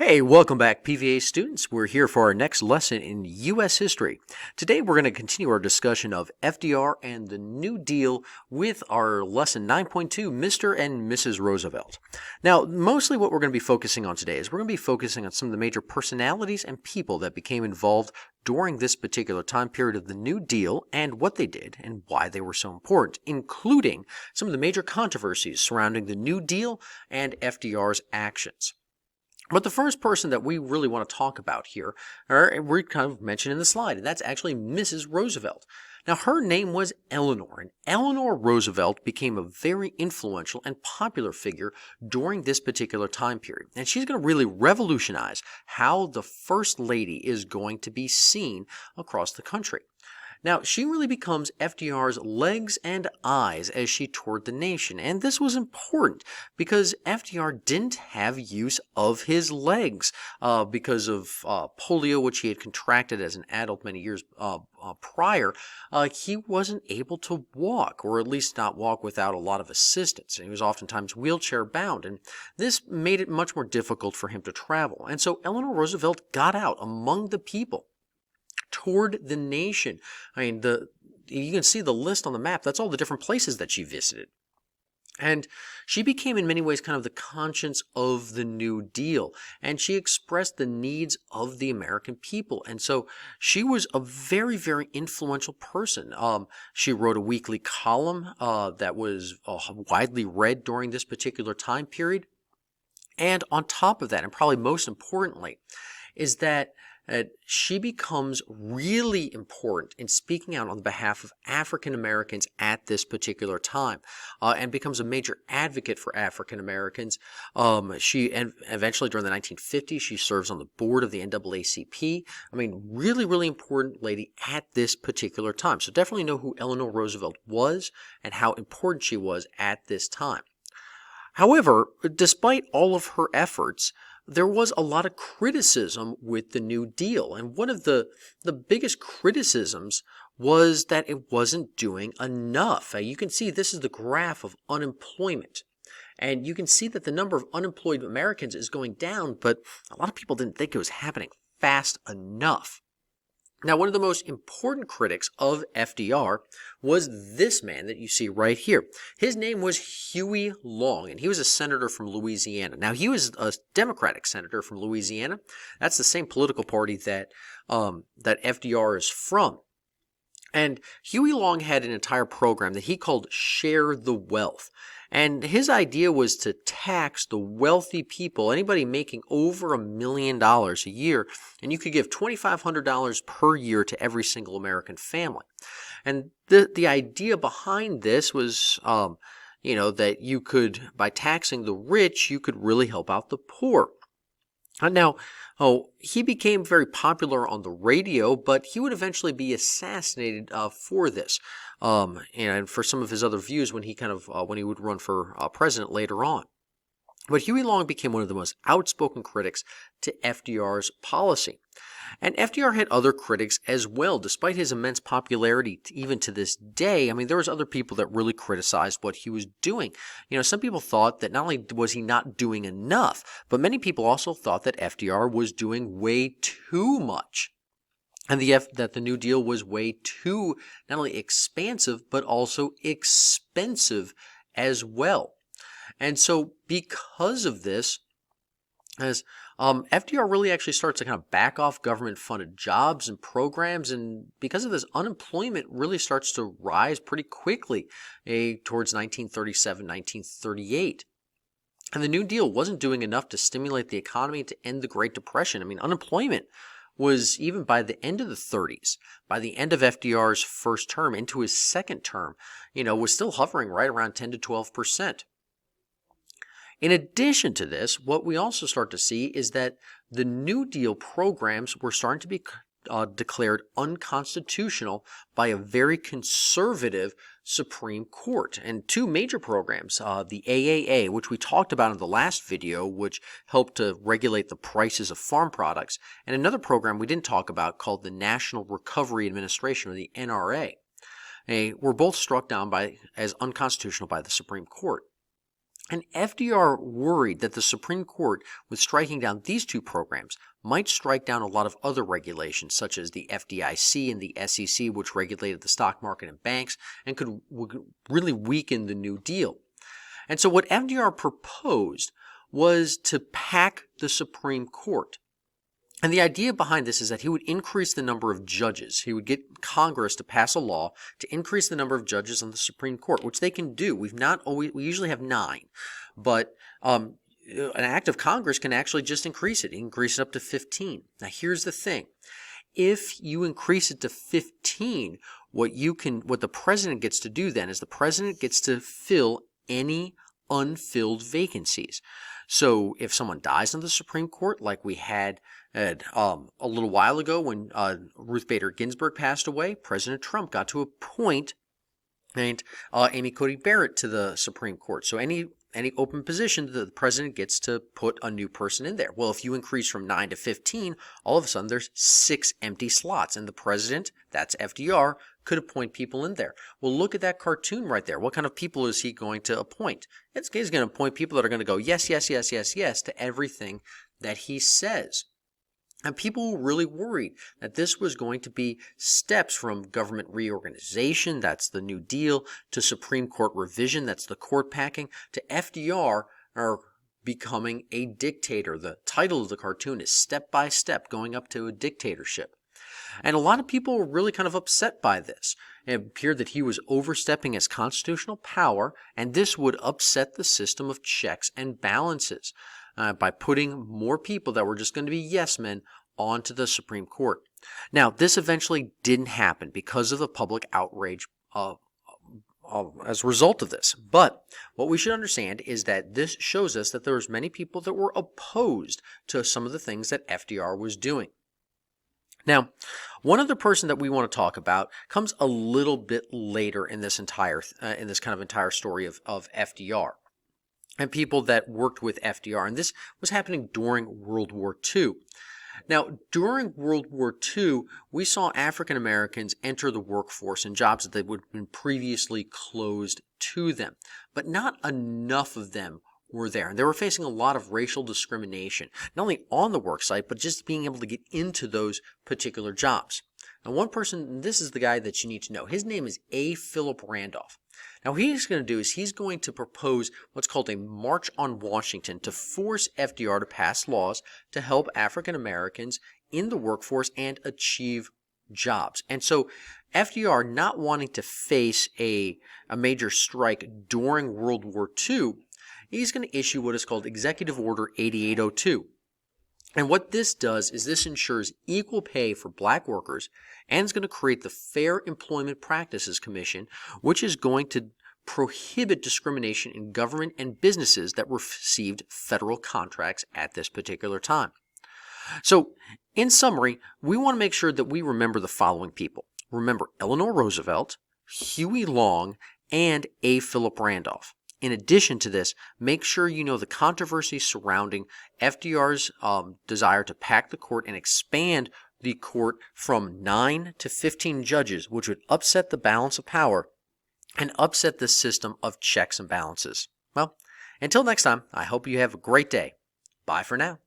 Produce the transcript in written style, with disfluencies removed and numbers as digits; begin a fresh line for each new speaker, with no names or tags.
Hey, welcome back, PVA students. We're here for our next lesson in U.S. history. Today, we're going to continue our discussion of FDR and the New Deal with our lesson 9.2, Mr. and Mrs. Roosevelt. Now, mostly what we're going to be focusing on today is we're going to be focusing on some of the major personalities and people that became involved during this particular time period of the New Deal and what they did and why they were so important, including some of the major controversies surrounding the New Deal and FDR's actions. But the first person that we really want to talk about here, we kind of mentioned in the slide, and that's actually Mrs. Roosevelt. Now, her name was Eleanor, and Eleanor Roosevelt became a very influential and popular figure during this particular time period. And she's going to really revolutionize how the First Lady is going to be seen across the country. Now, she really becomes FDR's legs and eyes as she toured the nation, and this was important because FDR didn't have use of his legs because of polio, which he had contracted as an adult many years prior. He wasn't able to walk, or at least not walk without a lot of assistance, and he was oftentimes wheelchair bound, and this made it much more difficult for him to travel. And so Eleanor Roosevelt got out among the people, toured the nation. I mean, you can see the list on the map. That's all the different places that she visited. And she became in many ways kind of the conscience of the New Deal. And she expressed the needs of the American people. And so she was a very, very influential person. She wrote a weekly column that was widely read during this particular time period. And on top of that, and probably most importantly, is that she becomes really important in speaking out on behalf of African Americans at this particular time, and becomes a major advocate for African Americans. Eventually during the 1950s, she serves on the board of the NAACP. I mean, really, really important lady at this particular time. So definitely know who Eleanor Roosevelt was and how important she was at this time. However, despite all of her efforts, there was a lot of criticism with the New Deal. And one of the biggest criticisms was that it wasn't doing enough. You can see this is the graph of unemployment. And you can see that the number of unemployed Americans is going down, but a lot of people didn't think it was happening fast enough. Now, one of the most important critics of FDR was this man that you see right here. His name was Huey Long, and he was a senator from Louisiana. Now, he was a Democratic senator from Louisiana. That's the same political party that FDR is from. And Huey Long had an entire program that he called Share the Wealth. And his idea was to tax the wealthy people, anybody making over $1 million a year, and you could give $2,500 per year to every single American family. And the idea behind this was, that you could, by taxing the rich, you could really help out the poor. Now, he became very popular on the radio, but he would eventually be assassinated for this, and for some of his other views when he would run for president later on. But Huey Long became one of the most outspoken critics to FDR's policy. And FDR had other critics as well. Despite his immense popularity, even to this day, I mean, there was other people that really criticized what he was doing. Some people thought that not only was he not doing enough, but many people also thought that FDR was doing way too much. And that the New Deal was way too not only expansive, but also expensive as well. And so because of this, as FDR really actually starts to kind of back off government-funded jobs and programs, and because of this, unemployment really starts to rise pretty quickly towards 1937, 1938. And the New Deal wasn't doing enough to stimulate the economy to end the Great Depression. I mean, unemployment was, even by the end of the 30s, by the end of FDR's first term into his second term, was still hovering right around 10 to 12%. In addition to this, what we also start to see is that the New Deal programs were starting to be declared unconstitutional by a very conservative Supreme Court. And two major programs, the AAA, which we talked about in the last video, which helped to regulate the prices of farm products, and another program we didn't talk about called the National Recovery Administration, or the NRA, were both struck down as unconstitutional by the Supreme Court. And FDR worried that the Supreme Court, with striking down these two programs, might strike down a lot of other regulations, such as the FDIC and the SEC, which regulated the stock market and banks, and would really weaken the New Deal. And so what FDR proposed was to pack the Supreme Court. And the idea behind this is that he would increase the number of judges. He would get Congress to pass a law to increase the number of judges on the Supreme Court, which they can do. We usually have 9, but an act of Congress can actually just increase it up to 15. Now here's the thing. If you increase it to 15, what the president gets to do then is the president gets to fill any unfilled vacancies. So if someone dies on the Supreme Court, like we had a little while ago when Ruth Bader Ginsburg passed away, President Trump got to appoint Amy Coney Barrett to the Supreme Court. So any open position, the president gets to put a new person in there. Well, if you increase from 9 to 15, all of a sudden there's 6 empty slots, and the president, that's FDR, could appoint people in there. Well, look at that cartoon right there. What kind of people is he going to appoint? He's going to appoint people that are going to go yes, yes, yes, yes, yes to everything that he says. And people were really worried that this was going to be steps from government reorganization, that's the New Deal, to Supreme Court revision, that's the court packing, to FDR becoming a dictator. The title of the cartoon is Step by Step, going up to a dictatorship. And a lot of people were really kind of upset by this. It appeared that he was overstepping his constitutional power, and this would upset the system of checks and balances by putting more people that were just going to be yes men onto the Supreme Court. Now, this eventually didn't happen because of the public outrage as a result of this. But what we should understand is that this shows us that there was many people that were opposed to some of the things that FDR was doing. Now, one other person that we want to talk about comes a little bit later in this entire story of FDR and people that worked with FDR. And this was happening during World War II. Now, during World War II, we saw African Americans enter the workforce in jobs that would have been previously closed to them, but not enough of them were there. And they were facing a lot of racial discrimination, not only on the work site, but just being able to get into those particular jobs. Now, one person, this is the guy that you need to know. His name is A. Philip Randolph. Now, what he's going to do is he's going to propose what's called a March on Washington to force FDR to pass laws to help African Americans in the workforce and achieve jobs. And so FDR, not wanting to face a major strike during World War II, he's going to issue what is called Executive Order 8802. And what this does is this ensures equal pay for black workers and is going to create the Fair Employment Practices Commission, which is going to prohibit discrimination in government and businesses that received federal contracts at this particular time. So, in summary, we want to make sure that we remember the following people. Remember Eleanor Roosevelt, Huey Long, and A. Philip Randolph. In addition to this, make sure you know the controversy surrounding FDR's desire to pack the court and expand the court from 9 to 15 judges, which would upset the balance of power and upset the system of checks and balances. Well, until next time, I hope you have a great day. Bye for now.